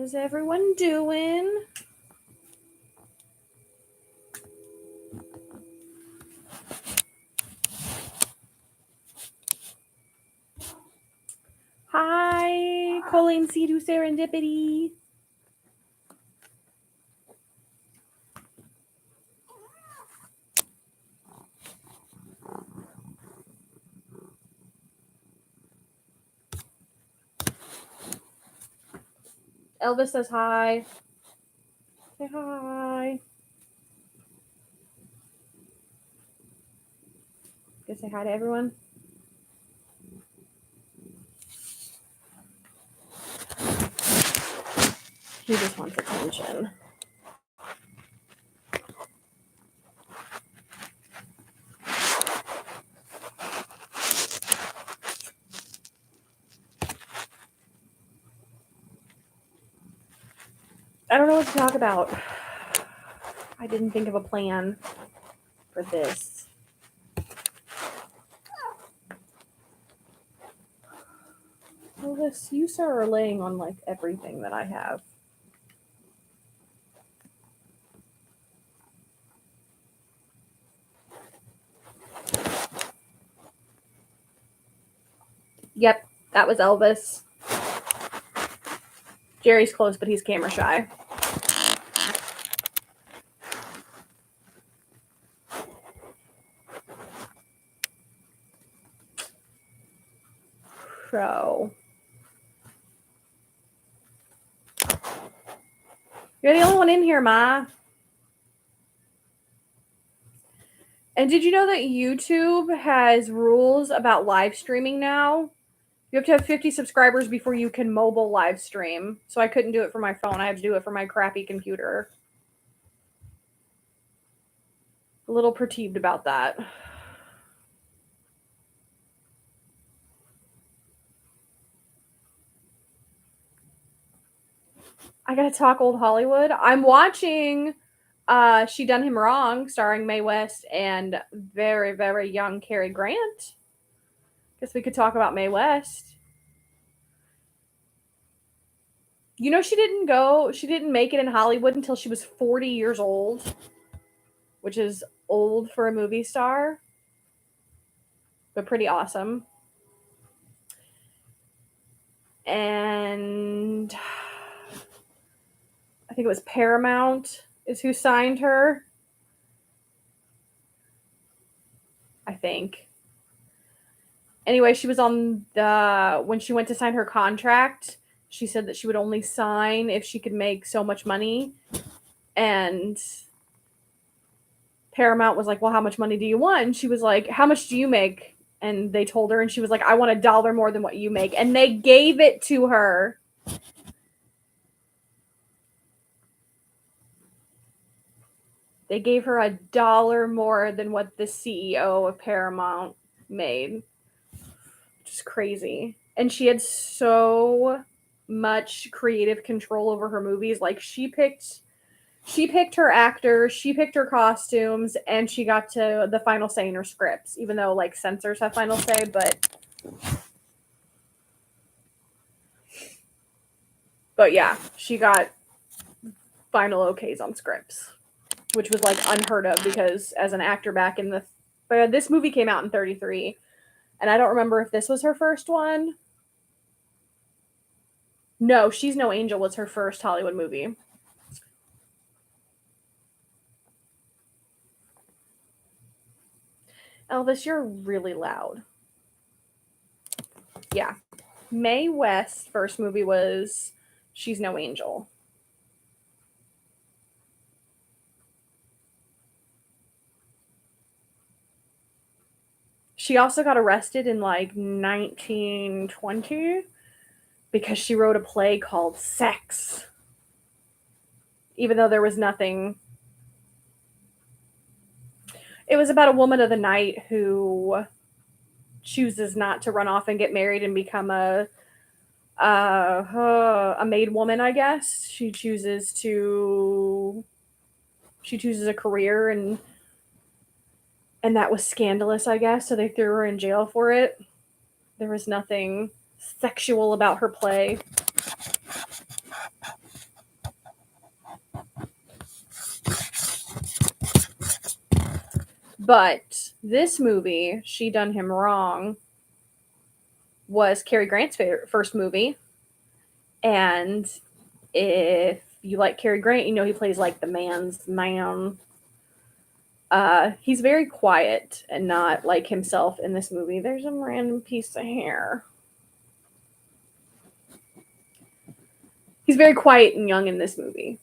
How's everyone doing? Hi, Colleen C2 Serendipity. Elvis says hi. Say hi. Go say hi to everyone. He just wants attention. I don't know what to talk about. I didn't think of a plan for this. Elvis, you sir are laying on like everything that I have. Yep, that was Elvis. Jerry's close, but he's camera shy. So, you're the only one in here, Ma. And did you know that YouTube has rules about live streaming now? You have to have 50 subscribers before you can mobile live stream. So I couldn't do it for my phone. I had to do it for my crappy computer. A little perturbed about that. I gotta talk old Hollywood. I'm watching She Done Him Wrong, starring Mae West and very, very young Cary Grant. Guess we could talk about Mae West. You know, she didn't make it in Hollywood until she was 40 years old, which is old for a movie star, but pretty awesome. And I think it was Paramount is who signed her. I think. Anyway, she was on when she went to sign her contract, she said that she would only sign if she could make so much money. And Paramount was like, well, how much money do you want? And she was like, how much do you make? And they told her, and she was like, I want $1 more than what you make. And they gave it to her. They gave her $1 more than what the CEO of Paramount made. Which is crazy. And she had so much creative control over her movies. Like she picked her actors, she picked her costumes, and she got to the final say in her scripts, even though like censors have final say, but yeah, she got final okays on scripts, which was like unheard of because as an actor back in this movie came out in 1933, and I don't remember if this was her first one. No, She's No Angel was her first Hollywood movie. Elvis, you're really loud. Yeah. Mae West's first movie was She's No Angel. She also got arrested in like 1920 because she wrote a play called Sex. Even though there was nothing. It was about a woman of the night who chooses not to run off and get married and become a maid woman, I guess. She chooses a career, and that was scandalous, I guess, so they threw her in jail for it. There was nothing sexual about her play. But this movie, She Done Him Wrong, was Cary Grant's first movie. And if you like Cary Grant, you know he plays like the man's man. He's very quiet and not like himself in this movie. There's a random piece of hair. He's very quiet and young in this movie.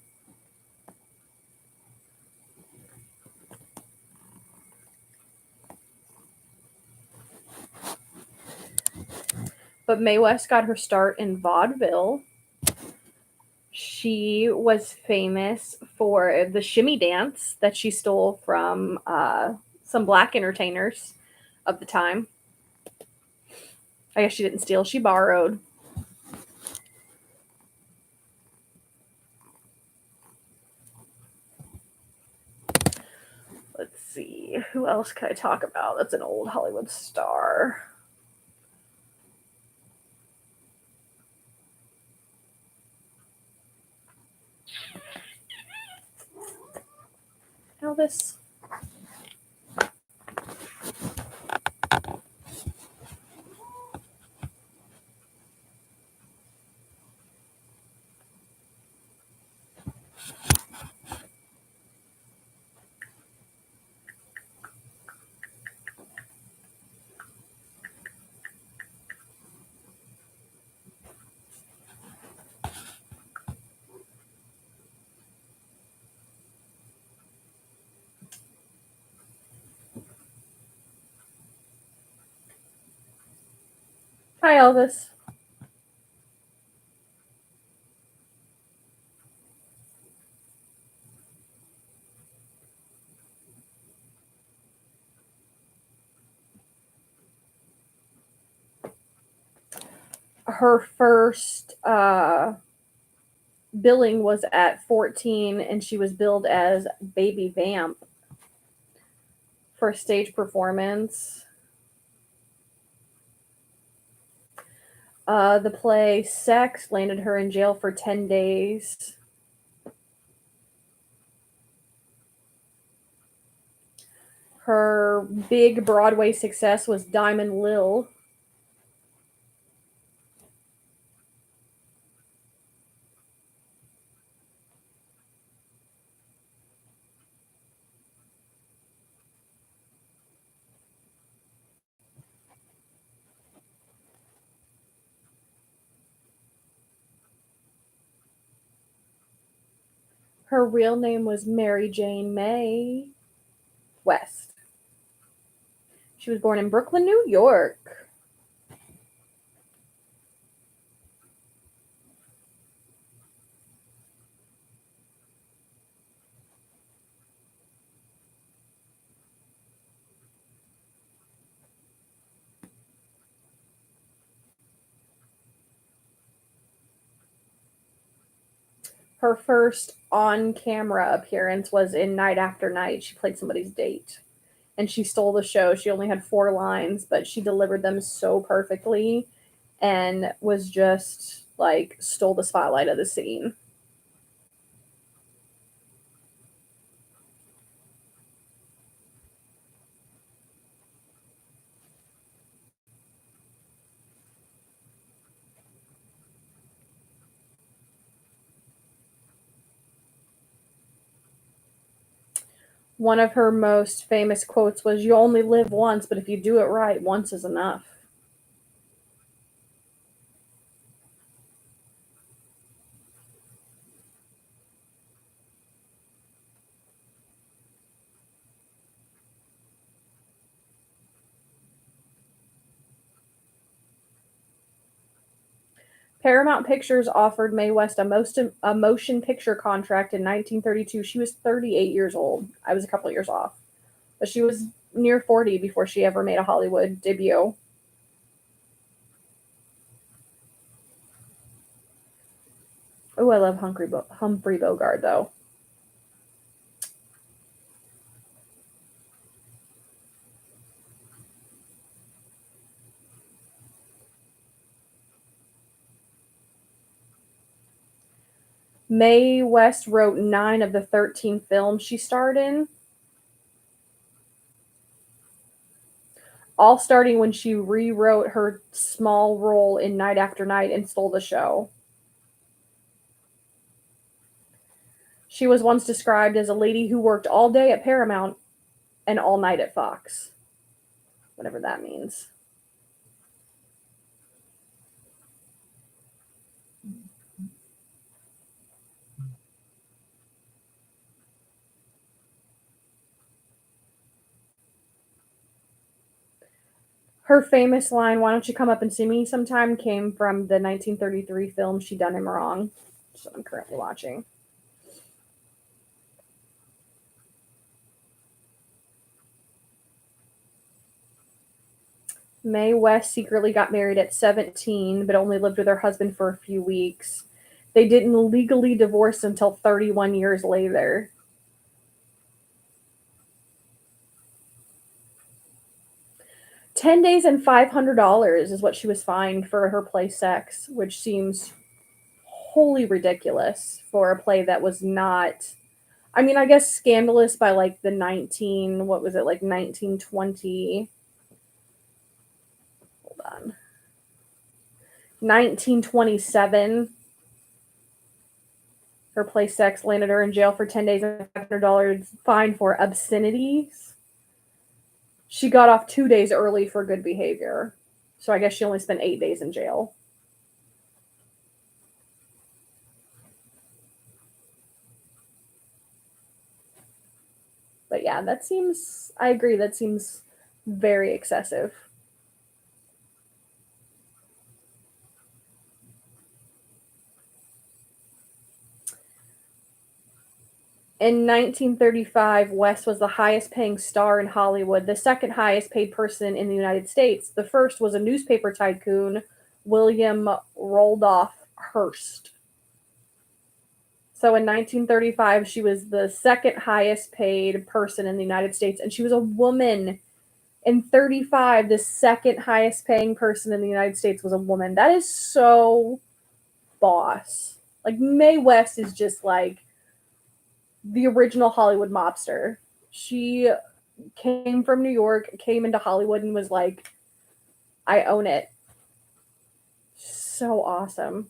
But Mae West got her start in vaudeville. She was famous for the shimmy dance that she stole from some black entertainers of the time. I guess she didn't steal, she borrowed. Let's see, who else can I talk about? That's an old Hollywood star. Elvis. Hi, Elvis. Her first billing was at 14, and she was billed as Baby Vamp for a stage performance. The play Sex landed her in jail for 10 days. Her big Broadway success was Diamond Lil. Her real name was Mary Jane Mae West. She was born in Brooklyn, New York. Her first on-camera appearance was in Night After Night. She played somebody's date. And she stole the show. She only had 4 lines, but she delivered them so perfectly and was just like stole the spotlight of the scene. One of her most famous quotes was, "You only live once, but if you do it right, once is enough." Paramount Pictures offered Mae West a motion picture contract in 1932. She was 38 years old. I was a couple years off. But she was near 40 before she ever made a Hollywood debut. Oh, I love Humphrey Bogart, though. Mae West wrote 9 of the 13 films she starred in. all starting when she rewrote her small role in Night After Night and stole the show. She was once described as a lady who worked all day at Paramount and all night at Fox, whatever that means. Her famous line, "Why don't you come up and see me sometime," came from the 1933 film She Done Him Wrong, which I'm currently watching. Mae West secretly got married at 17, but only lived with her husband for a few weeks. They didn't legally divorce until 31 years later. $10 and $500 is what she was fined for her play Sex, which seems wholly ridiculous for a play that was not. I mean, I guess scandalous by like the 1920. Hold on. 1927. Her play Sex landed her in jail for 10 days and $500 fine for obscenities. She got off 2 days early for good behavior. So I guess she only spent 8 days in jail. But yeah, I agree, that seems very excessive. In 1935, West was the highest paying star in Hollywood, the second highest paid person in the United States. The first was a newspaper tycoon, William Randolph Hearst. So in 1935, she was the second highest paid person in the United States, and she was a woman. In 35, the second highest paying person in the United States was a woman. That is so boss. Like, Mae West is just like the original Hollywood mobster. She came from New York, came into Hollywood, and was like, I own it. So awesome.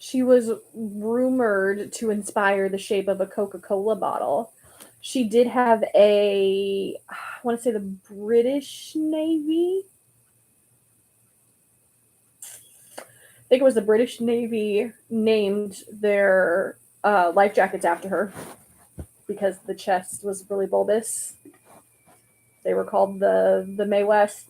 She was rumored to inspire the shape of a Coca-Cola bottle. She did have I want to say the British Navy. I think it was the British Navy named their life jackets after her because the chest was really bulbous. They were called the Mae West.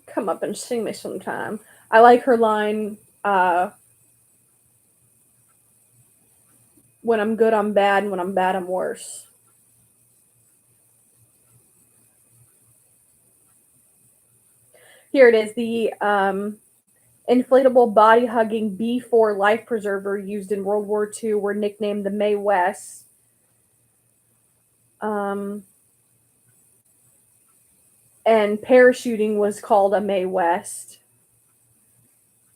Come up and sing me sometime. I like her line, when I'm good, I'm bad, and when I'm bad, I'm worse. Here it is. The inflatable body hugging B4 life preserver used in World War II were nicknamed the Mae West. And parachuting was called a Mae West.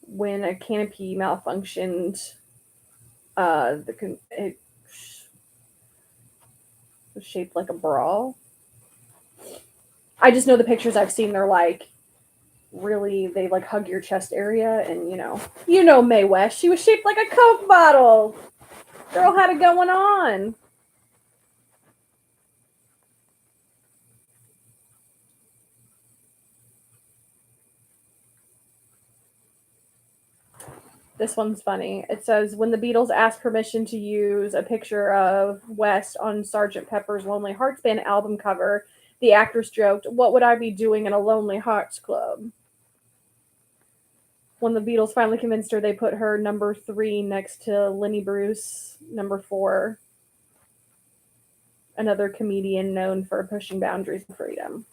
When a canopy malfunctioned, it was shaped like a bra. I just know the pictures I've seen. They're like really, they like hug your chest area, and you know Mae West. She was shaped like a Coke bottle. Girl had it going on. This one's funny. It says, when the Beatles asked permission to use a picture of West on Sgt. Pepper's Lonely Hearts Band album cover, the actress joked, "What would I be doing in a Lonely Hearts Club?" When the Beatles finally convinced her, they put her number 3 next to Lenny Bruce, number 4, another comedian known for pushing boundaries and freedom.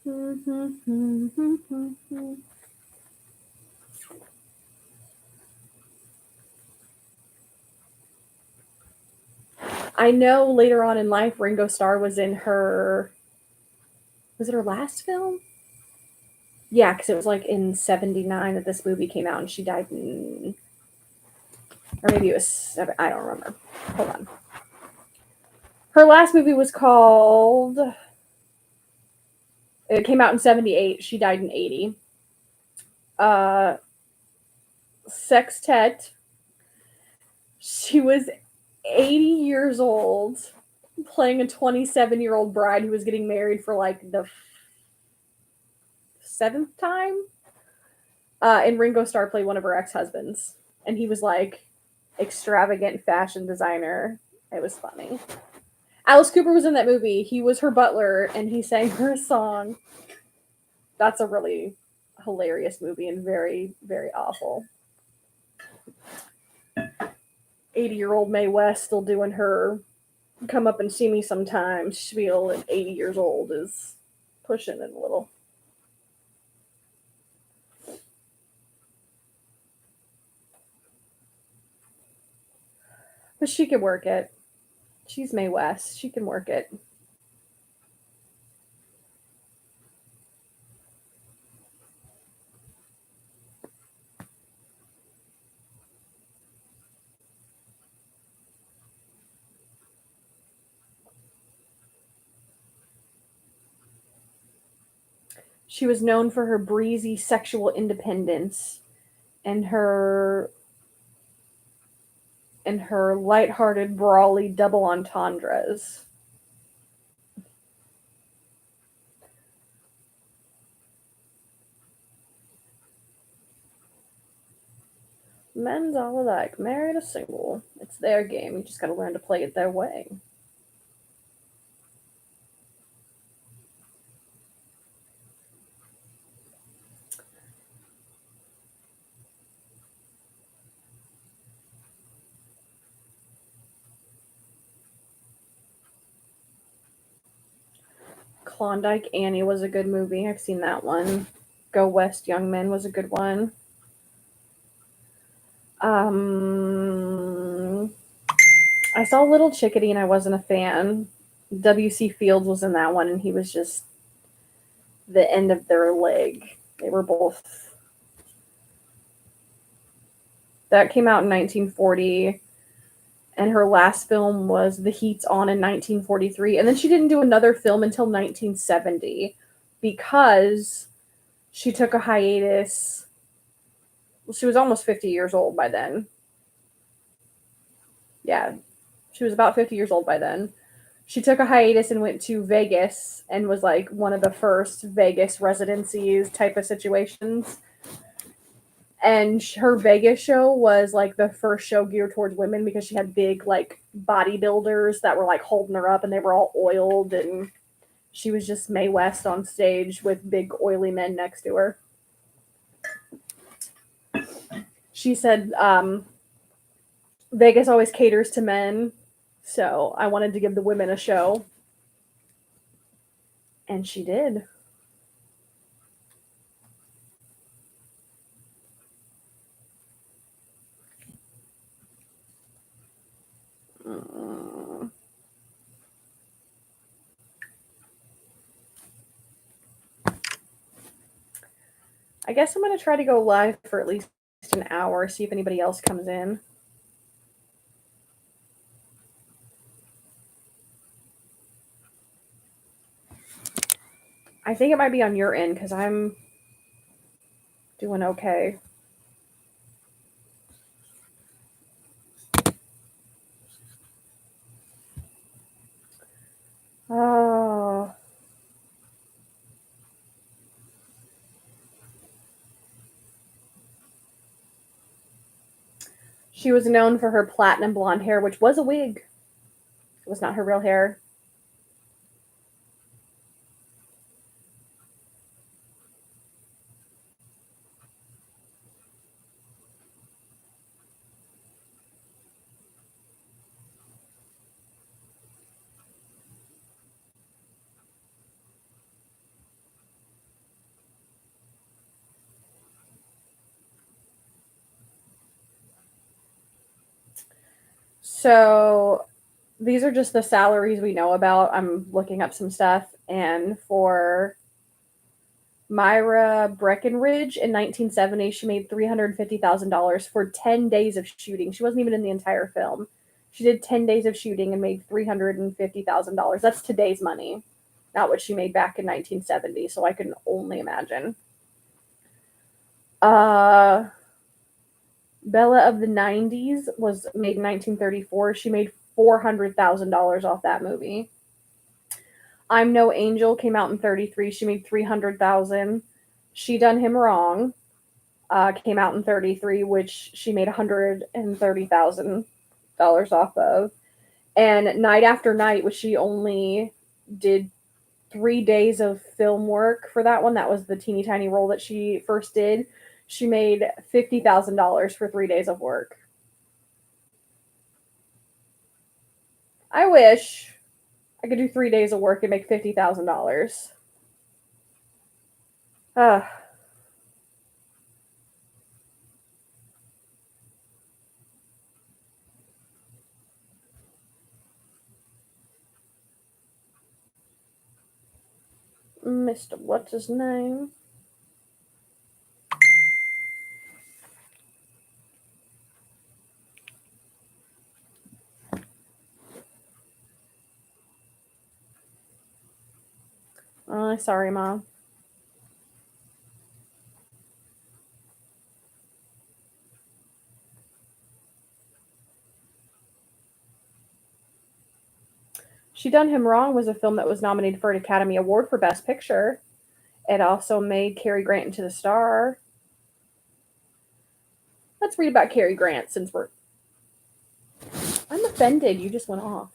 I know later on in life, Ringo Starr was in her. Was it her last film? Yeah, because it was like in '79 that this movie came out, and she died in, or maybe it was. I don't remember. Hold on. Her last movie was called. It came out in '78. She died in '80. Uh, Sextet. She was 80 years old, playing a 27-year-old bride who was getting married for like the seventh time. And Ringo Starr played one of her ex-husbands, and he was like extravagant fashion designer. It was funny. Alice Cooper was in that movie. He was her butler, and he sang her a song. That's a really hilarious movie and very, very awful. 80-year-old Mae West still doing her come up and see me sometimes spiel at 80 years old is pushing it a little. But she can work it. She's Mae West. She can work it. She was known for her breezy sexual independence and her lighthearted, brawly double entendres. Men's all alike, married or single. It's their game. You just gotta learn to play it their way. Klondike Annie was a good movie. I've seen that one. Go West Young Men was a good one. I saw Little Chickadee and I wasn't a fan. W.C. Fields was in that one and he was just the end of their leg. They were both. That came out in 1940, and her last film was The Heat's On in 1943. And then she didn't do another film until 1970 because she took a hiatus. Well, she was almost 50 years old by then. Yeah, she was about 50 years old by then. She took a hiatus and went to Vegas and was like one of the first Vegas residencies type of situations. And her Vegas show was like the first show geared towards women because she had big like bodybuilders that were like holding her up and they were all oiled, and she was just Mae West on stage with big oily men next to her. She said Vegas always caters to men, so I wanted to give the women a show. And she did. I guess I'm going to try to go live for at least an hour, see if anybody else comes in. I think it might be on your end because I'm doing okay. Oh. She was known for her platinum blonde hair, which was a wig. It was not her real hair. So these are just the salaries we know about. I'm looking up some stuff, and for Myra Breckenridge in 1970, she made $350,000 for 10 days of shooting. She wasn't even in the entire film. She did 10 days of shooting and made $350,000. That's today's money, not what she made back in 1970. So I can only imagine. Uh, Bella of the 90s was made in 1934. She made $400,000 off that movie. I'm No Angel came out in 33. She made 300,000. She Done Him Wrong came out in 33, which she made $130,000 off of. And Night After Night, which she only did 3 days of film work for that one. That was the teeny tiny role that she first did. She made $50,000 for 3 days of work. I wish I could do 3 days of work and make $50,000. Uh, Mr. What's his name? Sorry, Mom. She Done Him Wrong was a film that was nominated for an Academy Award for Best Picture. It also made Cary Grant into the star. Let's read about Cary Grant since we're. I'm offended. You just went off.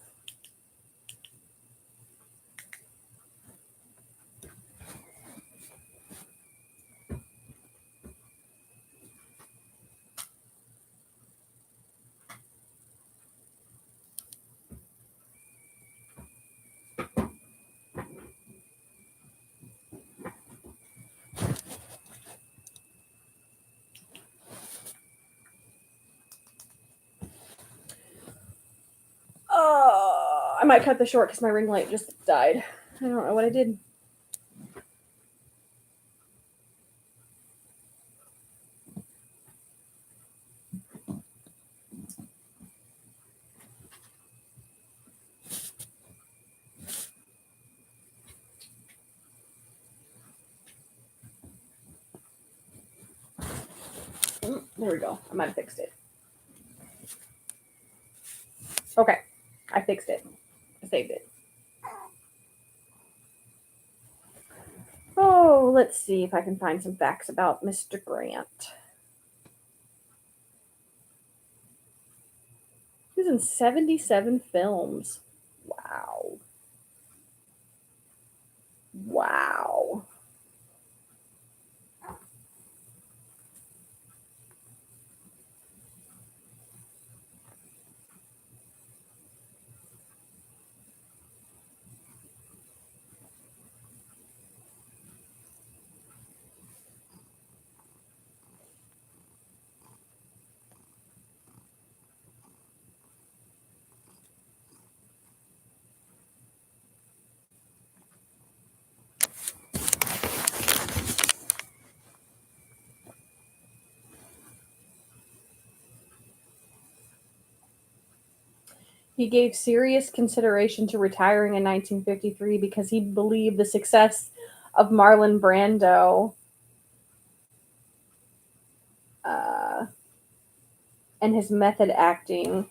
Oh, I might cut this short because my ring light just died. I don't know what I did. There we go. I might have fixed it. Okay. I fixed it. I saved it. Oh, let's see if I can find some facts about Mr. Grant. He was in 77 films. Wow. Wow. He gave serious consideration to retiring in 1953 because he believed the success of Marlon Brando uh, and his method acting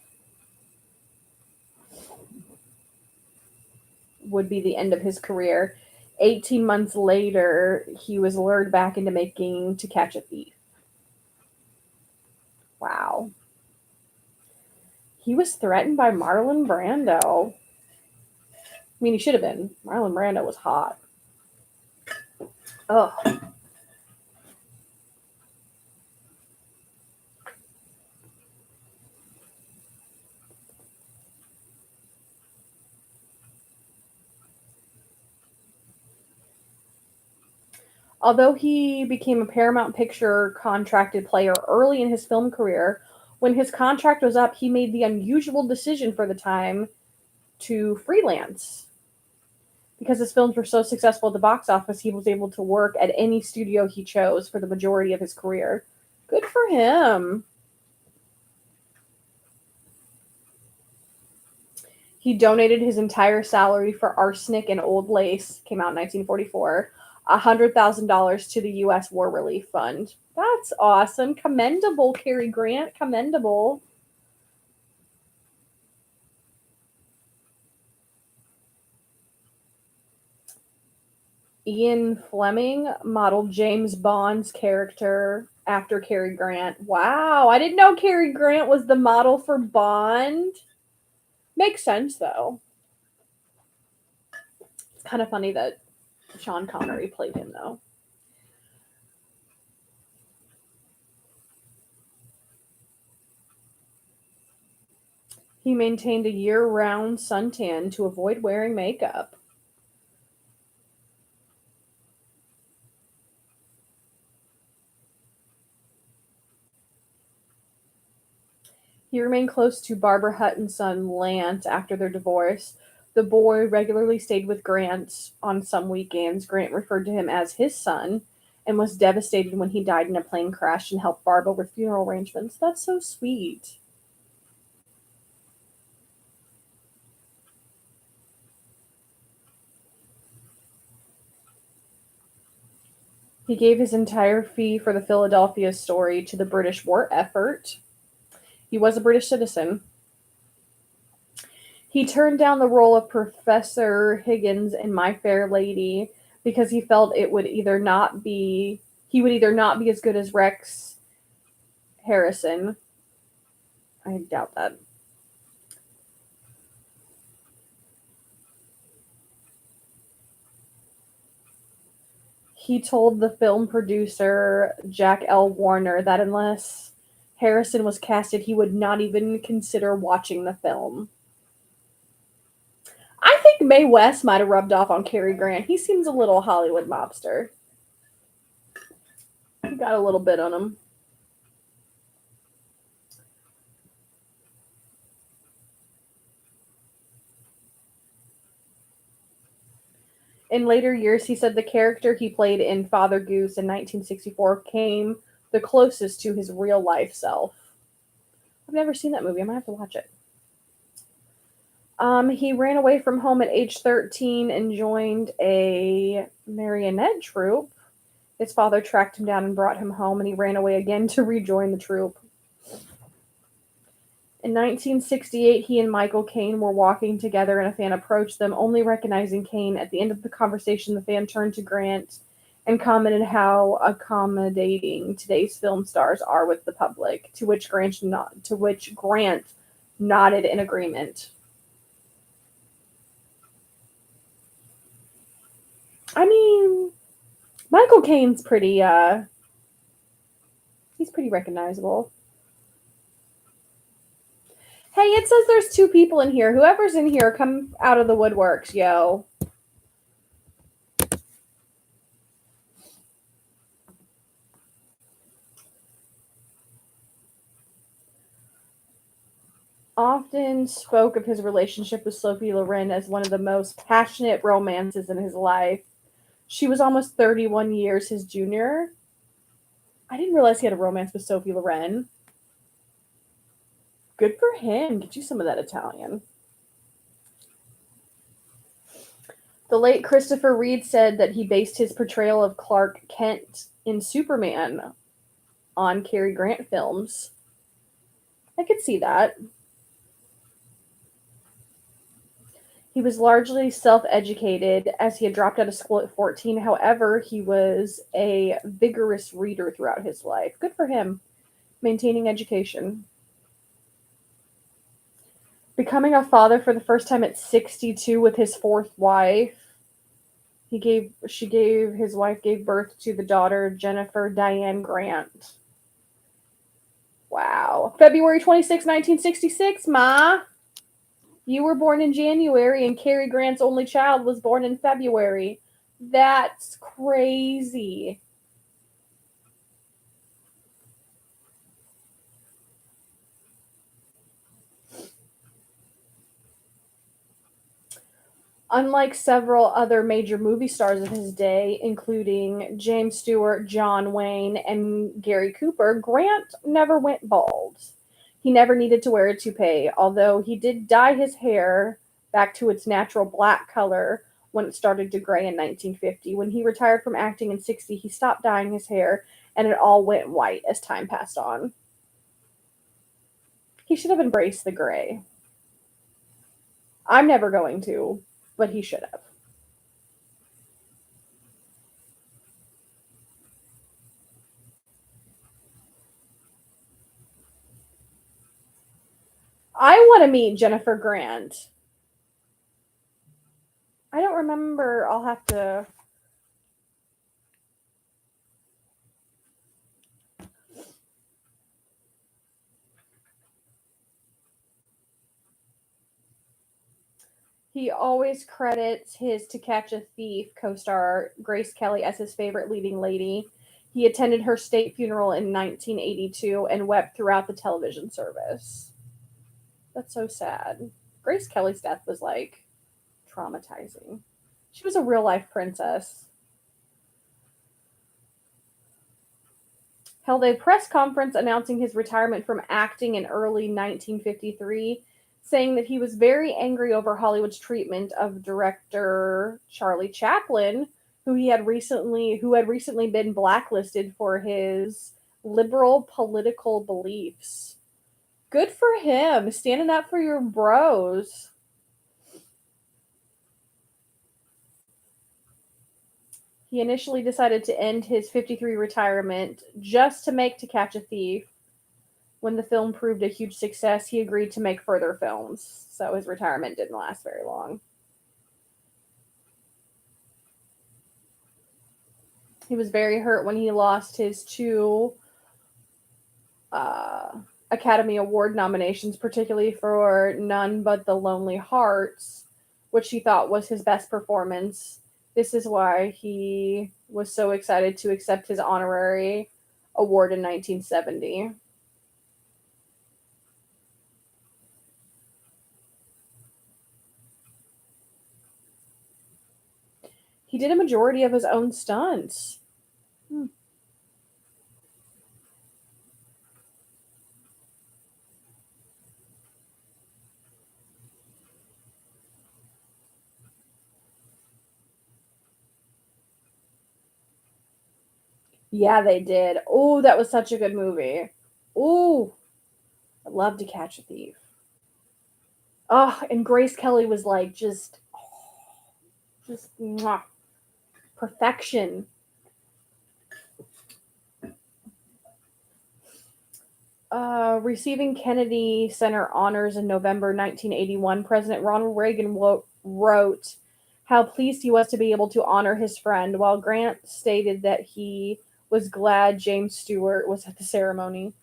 would be the end of his career. 18 months later, he was lured back into making To Catch a Thief. Wow. He was threatened by Marlon Brando. I mean, he should have been. Marlon Brando was hot. Ugh. Although he became a Paramount Picture contracted player early in his film career, When his contract was up, he made the unusual decision for the time to freelance. Because his films were so successful at the box office, he was able to work at any studio he chose for the majority of his career. Good for him. He donated his entire salary for Arsenic and Old Lace, came out in 1944, $100,000 to the U.S. War Relief Fund. That's awesome. Commendable, Cary Grant. Commendable. Ian Fleming modeled James Bond's character after Cary Grant. Wow, I didn't know Cary Grant was the model for Bond. Makes sense, though. It's kind of funny that Sean Connery played him, though. He maintained a year-round suntan to avoid wearing makeup. He remained close to Barbara Hutton's son, Lance, after their divorce. The boy regularly stayed with Grant on some weekends. Grant referred to him as his son and was devastated when he died in a plane crash and helped Barbara with funeral arrangements. That's so sweet. He gave his entire fee for the Philadelphia story to the British war effort. He was a British citizen. He turned down the role of Professor Higgins in My Fair Lady because he felt it would either not be he would either not be as good as Rex Harrison. I doubt that. He told the film producer Jack L. Warner that unless Harrison was casted, he would not even consider watching the film. I think Mae West might have rubbed off on Cary Grant. He seems a little Hollywood mobster. He got a little bit on him. In later years, he said the character he played in Father Goose in 1964 came the closest to his real life self. I've never seen that movie. I might have to watch it. He ran away from home at age 13 and joined a marionette troupe. His father tracked him down and brought him home, and he ran away again to rejoin the troupe. In 1968, he and Michael Caine were walking together, and a fan approached them, only recognizing Caine. At the end of the conversation, the fan turned to Grant and commented how accommodating today's film stars are with the public, to which Grant nodded in agreement. I mean, Michael Caine's he's pretty recognizable. Hey, it says there's 2 people in here. Whoever's in here, come out of the woodworks, yo. Often spoke of his relationship with Sophie Loren as one of the most passionate romances in his life. She was almost 31 years his junior. I didn't realize he had a romance with Sophie Loren. Good for him. Get you some of that Italian. The late Christopher Reeve said that he based his portrayal of Clark Kent in Superman on Cary Grant films. I could see that. He was largely self-educated as he had dropped out of school at 14. However, he was a vigorous reader throughout his life. Good for him. Maintaining education. Becoming a father for the first time at 62 with his 4th wife. His wife gave birth to the daughter Jennifer Diane Grant. Wow. February 26, 1966, Ma. You were born in January, and Cary Grant's only child was born in February. That's crazy. Unlike several other major movie stars of his day, including James Stewart, John Wayne, and Gary Cooper, Grant never went bald. He never needed to wear a toupee, although he did dye his hair back to its natural black color when it started to gray in 1950. When he retired from acting in 60, he stopped dyeing his hair and it all went white as time passed on. He should have embraced the gray. I'm never going to, but he should have. I want to meet Jennifer Grant. I don't remember. I'll have to. He always credits his To Catch a Thief co star Grace Kelly as his favorite leading lady. He attended her state funeral in 1982 and wept throughout the television service. That's so sad. Grace Kelly's death was like traumatizing. She was a real life princess. Held a press conference announcing his retirement from acting in early 1953, saying that he was very angry over Hollywood's treatment of director Charlie Chaplin, who had recently been blacklisted for his liberal political beliefs. Good for him, standing up for your bros. He initially decided to end his 53 retirement just to make To Catch a Thief. When the film proved a huge success, he agreed to make further films, so his retirement didn't last very long. He was very hurt when he lost his two uh, Academy Award nominations, particularly for None But the Lonely Hearts, which he thought was his best performance. This is why he was so excited to accept his honorary award in 1970. He did a majority of his own stunts. Hmm. Yeah, they did. Oh, that was such a good movie. Oh, I'd love To Catch a Thief. Oh, and Grace Kelly was like just mwah, perfection. Receiving Kennedy Center honors in November 1981, President Ronald Reagan wrote how pleased he was to be able to honor his friend, while Grant stated that he was glad James Stewart was at the ceremony.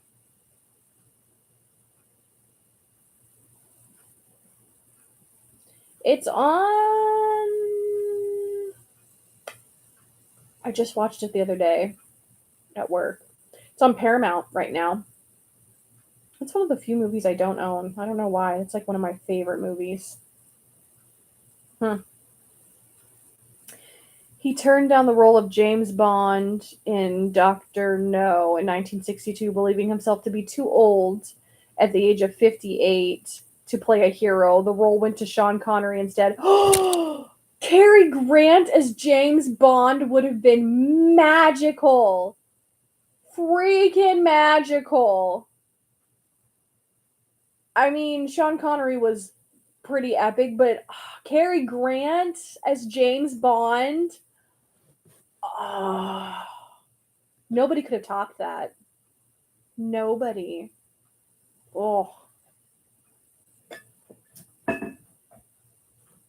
It's on. I just watched it the other day at work. It's on Paramount right now. It's one of the few movies I don't own. I don't know why. It's like one of my favorite movies. Hmm. He turned down the role of James Bond in Doctor No in 1962, believing himself to be too old at the age of 58 to play a hero. The role went to Sean Connery instead. Cary Grant as James Bond would have been magical. Freaking magical. I mean, Sean Connery was pretty epic, but Cary Grant as James Bond, oh, nobody could have topped that. Nobody. Oh,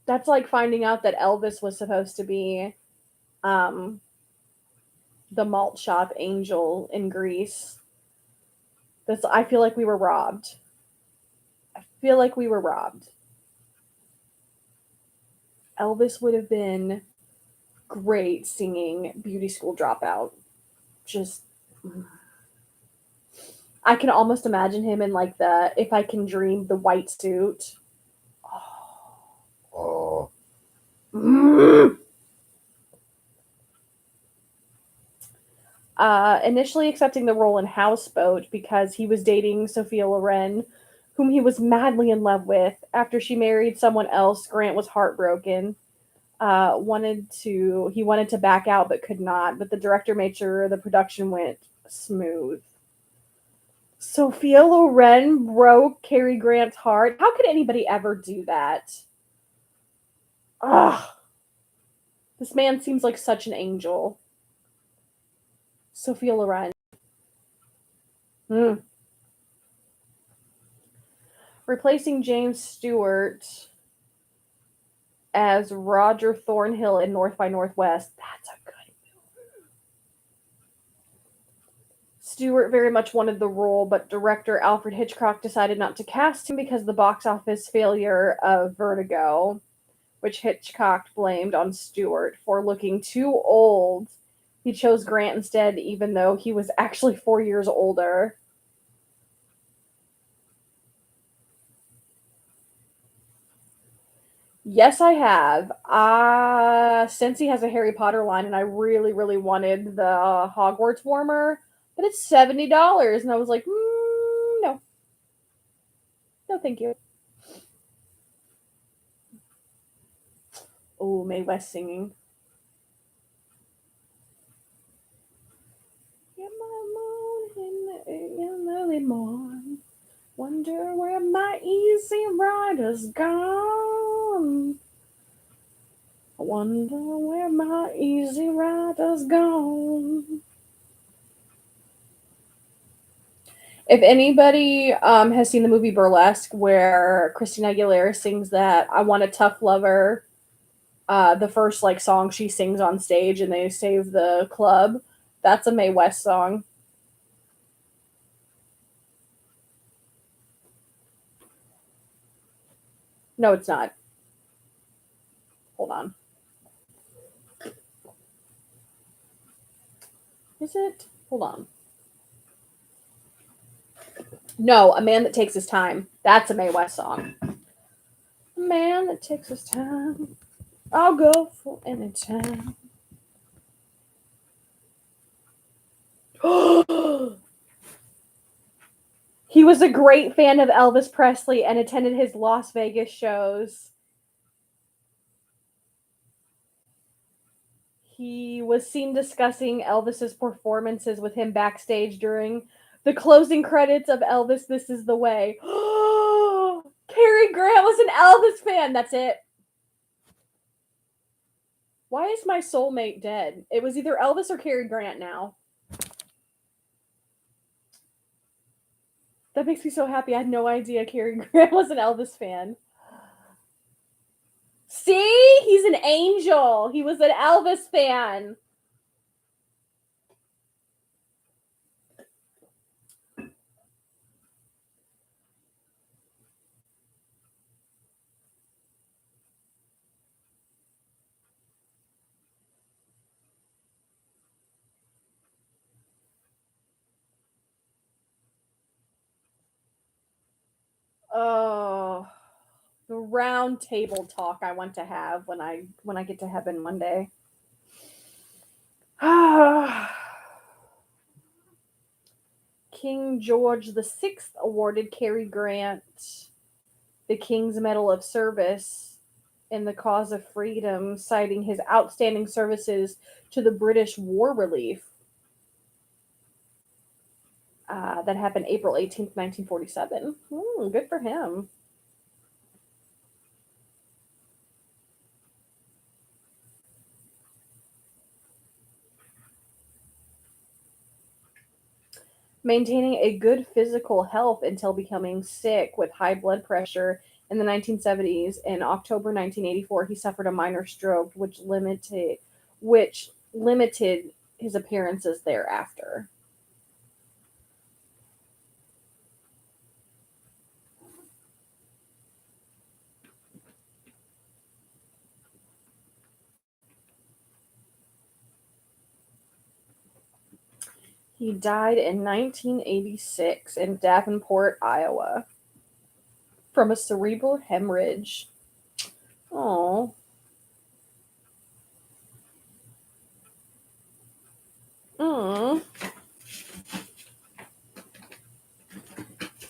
that's like finding out that Elvis was supposed to be um, the malt shop angel in Greece. That's. I feel like we were robbed. I feel like we were robbed. Elvis would have been great singing Beauty School Dropout. Just I can almost imagine him in like the If I Can Dream, the white suit. Oh, Oh, Initially accepting the role in Houseboat because he was dating Sophia Loren, whom he was madly in love with. After she married someone else, Grant was heartbroken. He wanted to back out but could not. But the director made sure the production went smooth. Sophia Loren broke Cary Grant's heart. How could anybody ever do that? Ugh. This man seems like such an angel. Sophia Loren. Mm. Replacing James Stewart as Roger Thornhill in North by Northwest. That's a good. Stewart very much wanted the role, but director Alfred Hitchcock decided not to cast him because of the box office failure of Vertigo, which Hitchcock blamed on Stewart for looking too old. He chose Grant instead, even though he was actually 4 years older. Yes, I have. Since he has a Harry Potter line, and I really, really wanted the Hogwarts warmer, but it's $70, and I was like, no, no, thank you. Oh, Mae West singing. In my moon in the early morn, wonder where my easy rider's gone. I wonder where my easy rider's gone. If anybody has seen the movie Burlesque, where Christina Aguilera sings that "I Want a Tough Lover," the first like song she sings on stage, and they save the club, that's a Mae West song. No, it's not. Hold on. Is it? Hold on. No, A Man That Takes His Time. That's a Mae West song. A man that takes his time. I'll go for any time. He was a great fan of Elvis Presley and attended his Las Vegas shows. He was seen discussing Elvis's performances with him backstage during the closing credits of Elvis This Is the Way. Cary Grant was an Elvis fan. That's it. Why is my soulmate dead? It was either Elvis or Cary Grant now. That makes me so happy. I had no idea Cary Grant was an Elvis fan. See? He's an angel. He was an Elvis fan. Oh, the round table talk I want to have when I get to heaven one day. King George VI awarded Cary Grant the King's Medal of Service in the cause of freedom, citing his outstanding services to the British war relief. That happened April 18th, 1947. Good for him. Maintaining a good physical health until becoming sick with high blood pressure in the 1970s. In October 1984, he suffered a minor stroke, which limited his appearances thereafter. He died in 1986 in Davenport, Iowa, from a cerebral hemorrhage. Oh,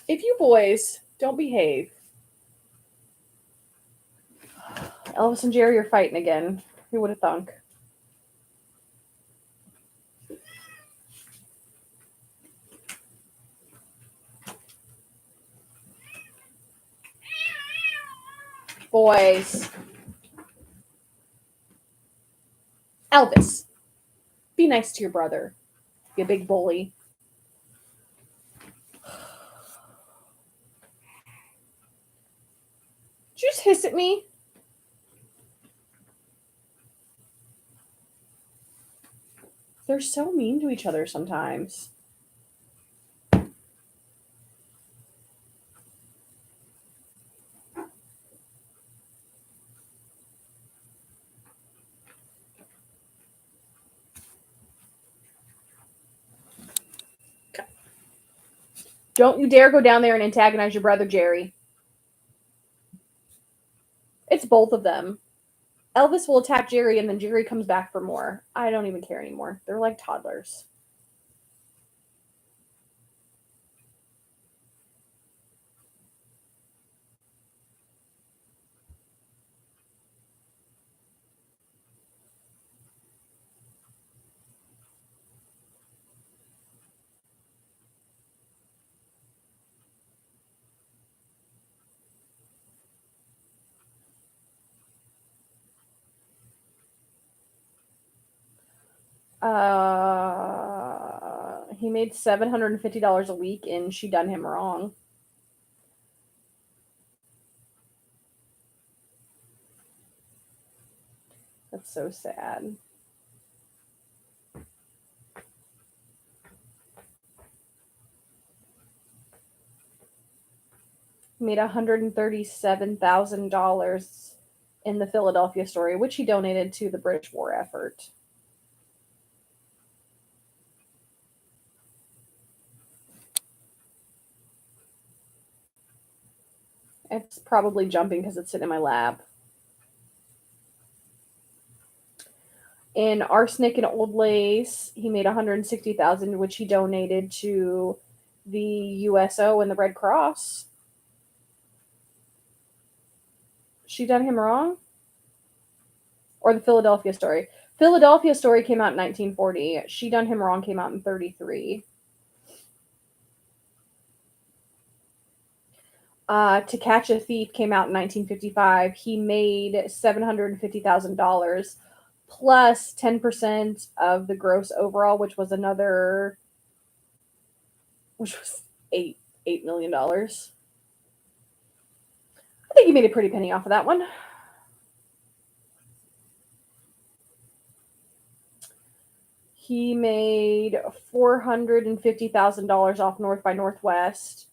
If you boys don't behave, Elvis and Jerry are fighting again. Who would have thunk? Boys. Elvis, be nice to your brother, you big bully. Did you just hiss at me? They're so mean to each other sometimes. Don't you dare go down there and antagonize your brother, Jerry. It's both of them. Elvis will attack Jerry and then Jerry comes back for more. I don't even care anymore. They're like toddlers. He made $750 a week and she done him wrong. That's so sad. He made $137,000 in the Philadelphia story, which he donated to the British war effort. It's probably jumping because it's sitting in my lap. In Arsenic and Old Lace, he made $160,000, which he donated to the USO and the Red Cross. She done him wrong? Or the Philadelphia story? Philadelphia story came out in 1940. She done him wrong came out in 1933. To Catch a Thief came out in 1955. He made $750,000 plus 10% of the gross overall, which was $8 million. I think he made a pretty penny off of that one. He made $450,000 off North by Northwest,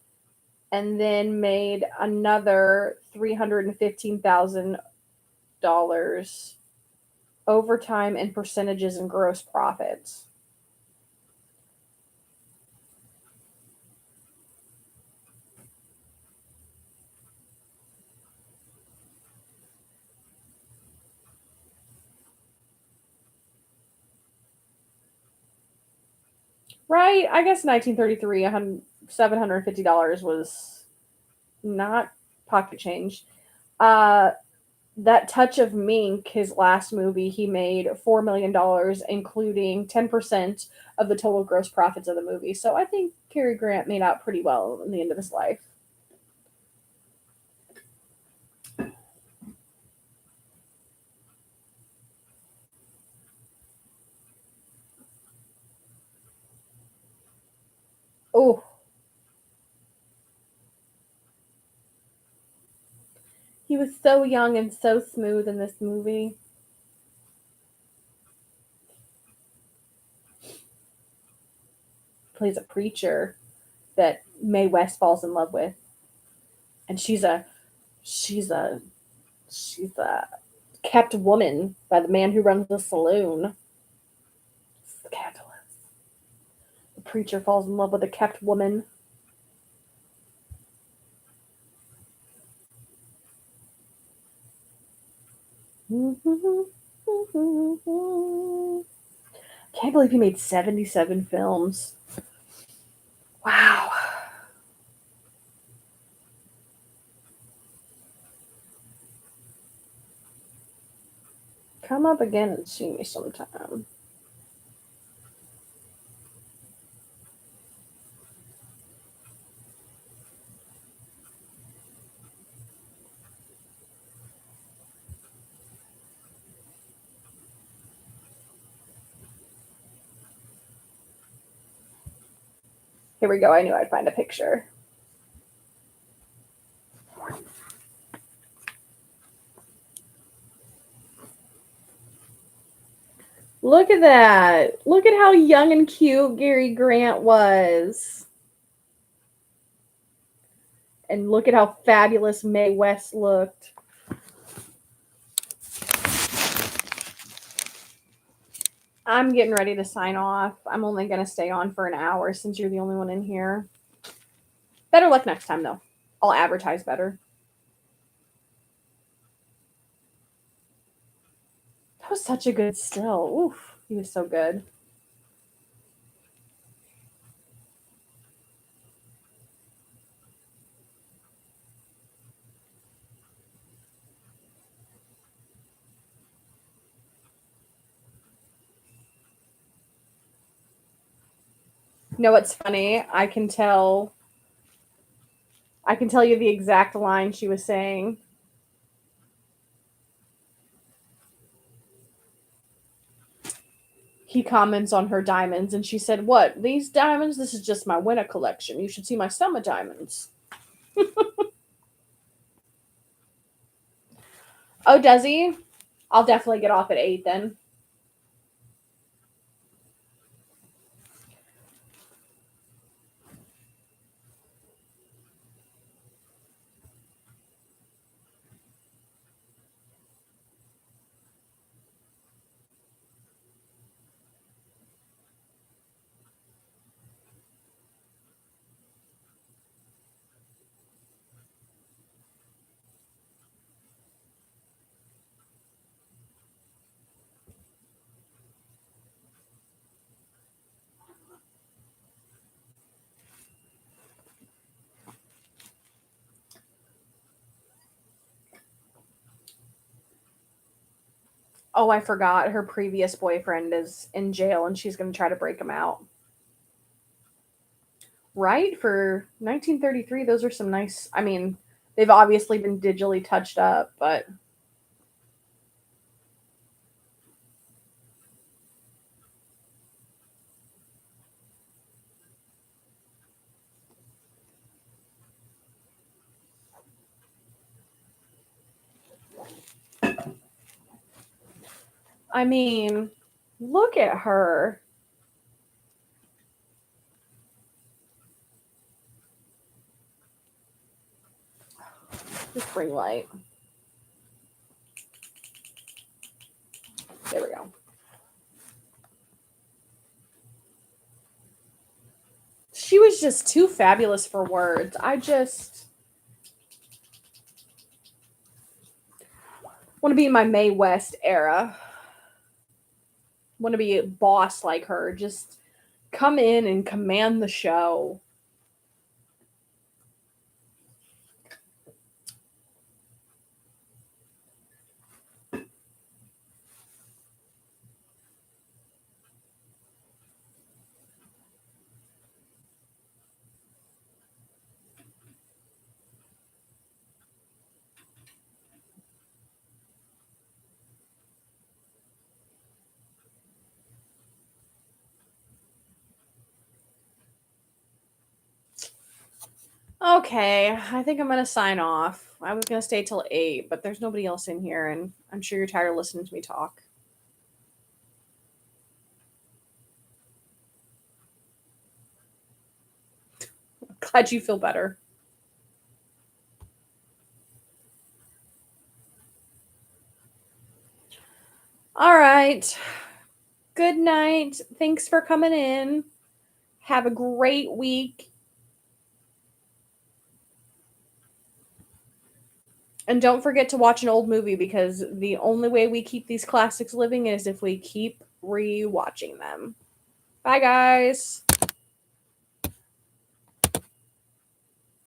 and then made another $315,000 overtime and percentages and gross profits. Right? I guess 1933, $750 was not pocket change. That Touch of Mink, his last movie, he made $4 million, including 10% of the total gross profits of the movie. So I think Cary Grant made out pretty well in the end of his life. Oh. He was so young and so smooth in this movie. Plays a preacher that Mae West falls in love with. And she's a kept woman by the man who runs the saloon. Scandalous. The preacher falls in love with a kept woman. Can't believe he made 77 films. Wow. Come up again and see me sometime. Here we go. I knew I'd find a picture. Look at that. Look at how young and cute Gary Grant was. And look at how fabulous Mae West looked. I'm getting ready to sign off. I'm only going to stay on for an hour since you're the only one in here. Better luck next time, though. I'll advertise better. That was such a good still. Oof, he was so good. You know what's funny? I can tell you the exact line she was saying. He comments on her diamonds, and she said, "What? These diamonds? This is just my winter collection. You should see my summer diamonds." Oh, does he? I'll definitely get off at 8 then. Oh, I forgot. Her previous boyfriend is in jail and she's going to try to break him out. Right? For 1933, those are some nice. I mean, they've obviously been digitally touched up, but I mean, look at her. This ring light. There we go. She was just too fabulous for words. I just want to be in my Mae West era. Want to be a boss like her. Just come in and command the show. Okay, I think I'm gonna sign off. I was gonna stay till 8, but there's nobody else in here, and I'm sure you're tired of listening to me talk. Glad you feel better. All right. Good night. Thanks for coming in. Have a great week. And don't forget to watch an old movie because the only way we keep these classics living is if we keep rewatching them. Bye, guys.